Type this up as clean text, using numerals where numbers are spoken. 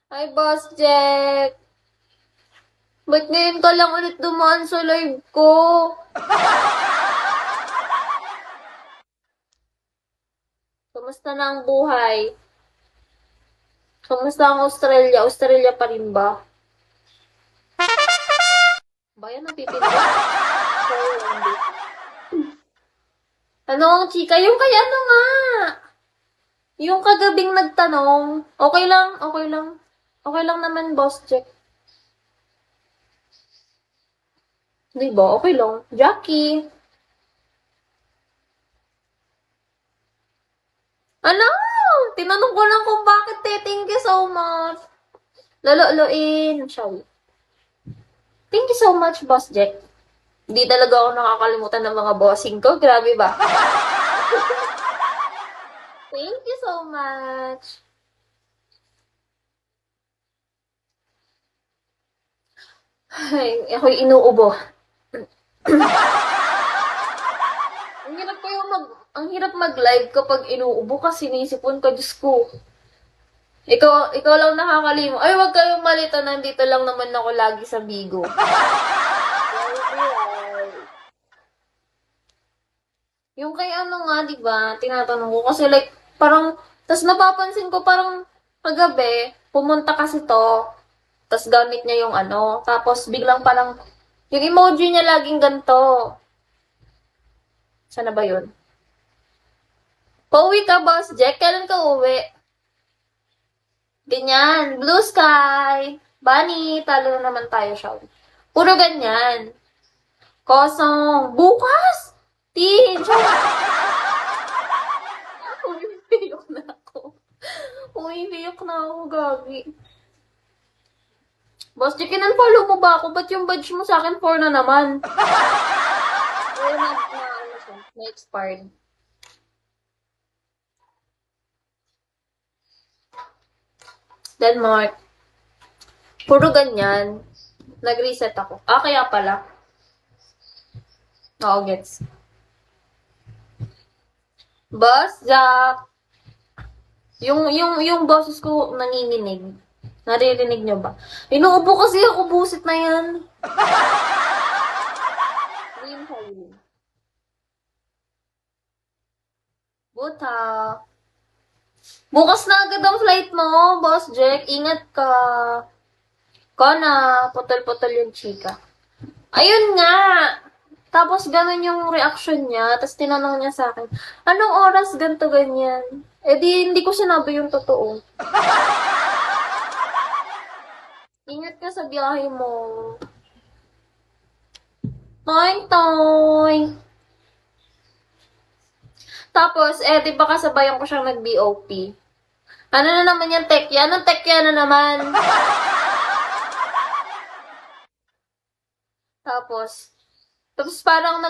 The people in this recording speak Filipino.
Hi, Boss Jack. Ba't ngayon ka lang ulit dumaan sa live ko? Kamusta na ang buhay? Kamusta ang Australia? Australia pa rin ba? Bayan ang pipinda. Ano, chika? Yung kay ano nga? Yung kagabing nagtanong. Okay lang, okay lang. Okay lang naman, Boss Jack. Di ba? Okay lang. Jackie. Ano? Tinanong ko lang kung bakit Thank you so much. Lolo-loin. Shall we? Thank you so much, Boss Jack. Hindi talaga ako nakakalimutan ng mga bossing ko. Grabe ba? Thank you so much. Ay, ako'y inuubo. Ang hirap mag-live kapag inuubo kasi nisipon ka, Diyos ko. Ikaw lang nakakalimot. Ay, wag kayong malita, nandito lang naman ako lagi sa Bigo. Yung kay ano nga, di ba, tinatanong ko kasi like, parang, tas napapansin ko parang kagabi, pumunta kasi to, tas gamit niya yung ano, tapos biglang parang, yung emoji niya laging ganito. Sana ba yun? Pauwi ka, Boss Jack? Kailan ka uwi? Ganyan. Blue sky. Bunny. Talo na naman tayo, Shaw. Puro ganyan. Kosong. Bukas! Tin! Umipiyok na ako. Umipiyok na ako, Gabi. Boss Jack, follow mo ba ako? Ba't yung badge mo sa akin 4 na naman? Ay, na-expired. Denmark. Puro ganyan. Nag-reset ako. Ah, kaya pala. Oo, gets. Boss, Jack. Yung boses ko nanginginig. Naririnig nyo ba? Inuubo kasi ako, busit na yan. Green Halloween. Buta. Bukas na agad ang flight mo, Boss Jack. Ingat ka. Kona, putol-putol yung chika. Ayun nga! Tapos ganun yung reaction niya. Tapos tinanong niya sa akin, anong oras ganto ganyan? Eh di, hindi ko sinabi yung totoo. Ingat ka sa biyahe mo. Toing, toing. Tapos, di ba kasabayan ko siyang nag-BOP? Ano na naman yung tekya? Anong tekya na naman? Tapos parang